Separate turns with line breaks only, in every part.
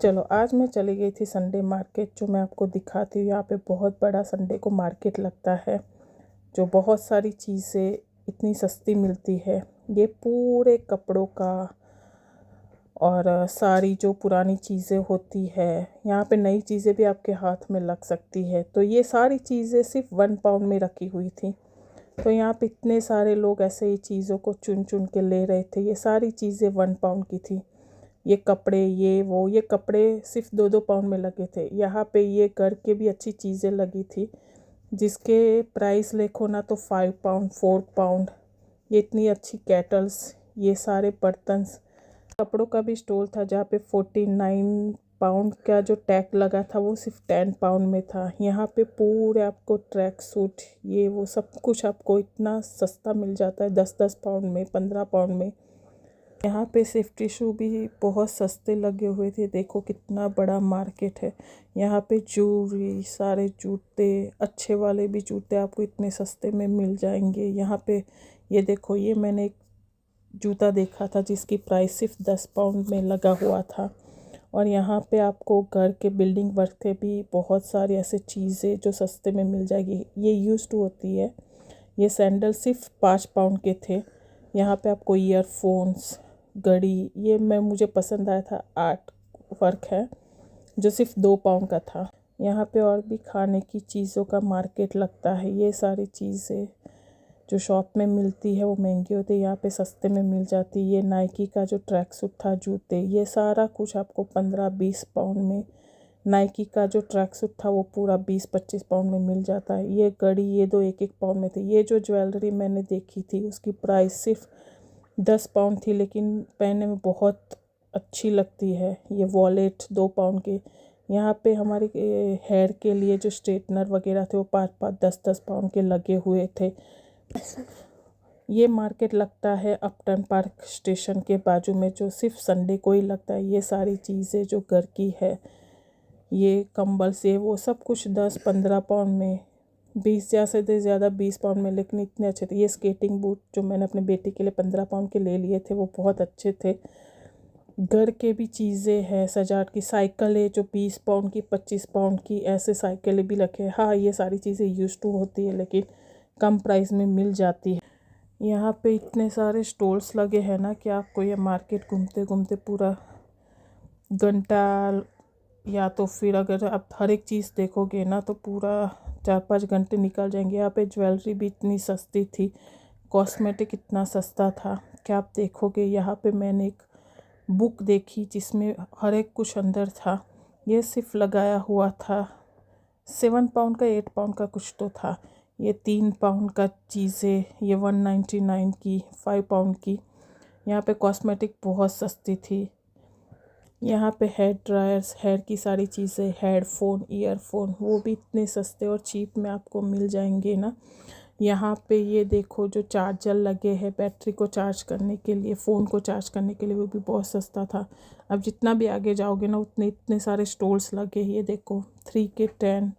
चलो आज मैं चली गई थी संडे मार्केट, जो मैं आपको दिखाती हूँ। यहाँ पे बहुत बड़ा संडे को मार्केट लगता है, जो बहुत सारी चीज़ें इतनी सस्ती मिलती है। ये पूरे कपड़ों का और सारी जो पुरानी चीज़ें होती है, यहाँ पे नई चीज़ें भी आपके हाथ में लग सकती है। तो ये सारी चीज़ें सिर्फ 1 पाउंड में रखी हुई थी। तो यहाँ पे इतने सारे लोग ऐसे ही चीज़ों को चुन चुन के ले रहे थे। ये सारी चीज़ें 1 पाउंड की थी। ये कपड़े, ये कपड़े सिर्फ 2-2 पाउंड में लगे थे। यहाँ पे ये घर के भी अच्छी चीज़ें लगी थी, जिसके प्राइस देखो ना तो 5 पाउंड 4 पाउंड। ये इतनी अच्छी कैटल्स, ये सारे बर्तन। कपड़ों का भी स्टॉल था जहाँ पे 49 पाउंड का जो टैग लगा था वो सिर्फ 10 पाउंड में था। यहाँ पे पूरे आपको ट्रैक सूट, ये वो सब कुछ आपको इतना सस्ता मिल जाता है, 10-10 पाउंड में, 15 पाउंड में। यहाँ पे सेफ्टी शू भी बहुत सस्ते लगे हुए थे। देखो कितना बड़ा मार्केट है। यहाँ पे ज्वेलरी, सारे जूते, अच्छे वाले भी जूते आपको इतने सस्ते में मिल जाएंगे। यहाँ पे ये देखो, ये मैंने एक जूता देखा था जिसकी प्राइस सिर्फ 10 पाउंड में लगा हुआ था। और यहाँ पे आपको घर के बिल्डिंग वर्क के भी बहुत सारी ऐसे चीज़ें जो सस्ते में मिल जाएगी। ये यूज टू होती है। ये सैंडल सिर्फ 5 पाउंड के थे। यहाँ पे आपको ईयरफोन्स, घड़ी, ये मुझे पसंद आया था, आर्ट वर्क है, जो सिर्फ 2 पाउंड का था। यहाँ पे और भी खाने की चीज़ों का मार्केट लगता है। ये सारी चीज़ें जो शॉप में मिलती है वो महंगी होती है, यहाँ पे सस्ते में मिल जाती है। ये नाइकी का जो ट्रैक सूट था, जूते, ये सारा कुछ आपको 15-20 पाउंड में। नाइकी का जो ट्रैक सूट था वो पूरा 20-25 पाउंड में मिल जाता है। ये घड़ी, ये 1-1 पाउंड में थे। ये जो ज्वेलरी मैंने देखी थी उसकी प्राइस सिर्फ 10 पाउंड थी, लेकिन पहनने में बहुत अच्छी लगती है। ये वॉलेट 2 पाउंड के। यहाँ पे हमारे हेयर के लिए जो स्ट्रेटनर वगैरह थे वो 5-5, 10-10 पाउंड के लगे हुए थे। ये मार्केट लगता है अपटन पार्क स्टेशन के बाजू में, जो सिर्फ संडे को ही लगता है। ये सारी चीज़ें जो घर की है, ये कंबल से वो सब कुछ 10-15 पाउंड में, 20 से ज़्यादा 20 पाउंड में, लेकिन इतने अच्छे थे। ये स्केटिंग बूट जो मैंने अपने बेटे के लिए 15 पाउंड के ले लिए थे, वो बहुत अच्छे थे। घर के भी चीज़ें हैं, सजावट की साइकिल है जो 20 पाउंड की, 25 पाउंड की, ऐसे साइकिलें भी रखे। हाँ, ये सारी चीज़ें यूज टू होती है, लेकिन कम प्राइस में मिल जाती है। यहाँ पे इतने सारे स्टॉल्स लगे हैं ना कि आपको ये मार्केट घूमते घूमते पूरा घंटा, या तो फिर अगर आप हर एक चीज़ देखोगे ना तो पूरा 4-5 घंटे निकल जाएंगे। यहाँ पे ज्वेलरी भी इतनी सस्ती थी, कॉस्मेटिक इतना सस्ता था कि आप देखोगे। यहाँ पे मैंने एक बुक देखी जिसमें हर एक कुछ अंदर था। ये सिर्फ लगाया हुआ था 7 पाउंड का, 8 पाउंड का कुछ तो था। ये 3 पाउंड का चीज़ें, ये 199 की, 5 पाउंड की। यहाँ पे कॉस्मेटिक बहुत सस्ती थी। यहाँ पे हेयर ड्रायर्स, हेयर की सारी चीज़ें, हेडफोन, ईयरफोन, वो भी इतने सस्ते और चीप में आपको मिल जाएंगे ना। यहाँ पे ये देखो जो चार्जर लगे हैं बैटरी को चार्ज करने के लिए, फ़ोन को चार्ज करने के लिए, वो भी बहुत सस्ता था। अब जितना भी आगे जाओगे ना उतने इतने सारे स्टॉल्स लगे। ये देखो 3 के 10,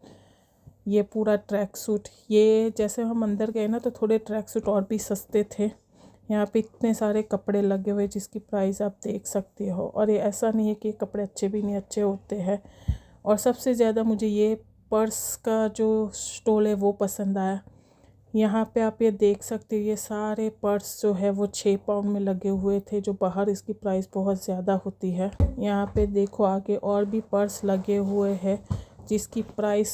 ये पूरा ट्रैक सूट। ये जैसे हम अंदर गए ना तो थोड़े ट्रैक सूट और भी सस्ते थे। यहाँ पे इतने सारे कपड़े लगे हुए जिसकी प्राइस आप देख सकते हो। और ये ऐसा नहीं है कि कपड़े अच्छे भी नहीं, अच्छे होते हैं। और सबसे ज़्यादा मुझे ये पर्स का जो स्टॉल है वो पसंद आया। यहाँ पे आप ये देख सकते हो, ये सारे पर्स जो है वो 6 पाउंड में लगे हुए थे, जो बाहर इसकी प्राइस बहुत ज़्यादा होती है। यहाँ पे देखो आगे और भी पर्स लगे हुए हैं जिसकी प्राइस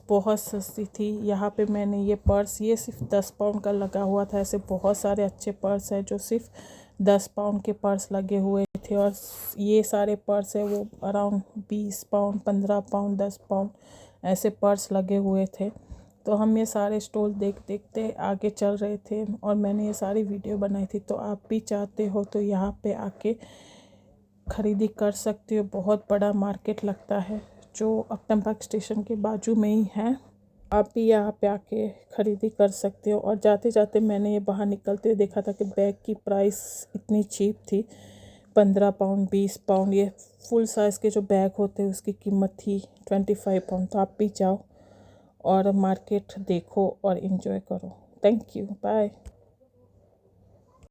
बहुत सस्ती थी। यहाँ पे मैंने ये पर्स, ये सिर्फ 10 पाउंड का लगा हुआ था। ऐसे बहुत सारे अच्छे पर्स हैं जो सिर्फ 10 पाउंड के पर्स लगे हुए थे। और ये सारे पर्स है वो अराउंड 20 पाउंड, 15 पाउंड, 10 पाउंड ऐसे पर्स लगे हुए थे। तो हम ये सारे स्टॉल देखते आगे चल रहे थे और मैंने ये सारी वीडियो बनाई थी। तो आप भी चाहते हो तो यहाँ पे आके ख़रीदी कर सकते हो। बहुत बड़ा मार्केट लगता है जो अपटन पार्क स्टेशन के बाजू में ही है। आप भी यहाँ पे आके ख़रीदी कर सकते हो। और जाते जाते मैंने ये बाहर निकलते हुए देखा था कि बैग की प्राइस इतनी चीप थी, 15 पाउंड, 20 पाउंड। ये फुल साइज़ के जो बैग होते हैं उसकी कीमत थी 25 पाउंड। तो आप भी जाओ और मार्केट देखो और इन्जॉय करो। Thank you, bye.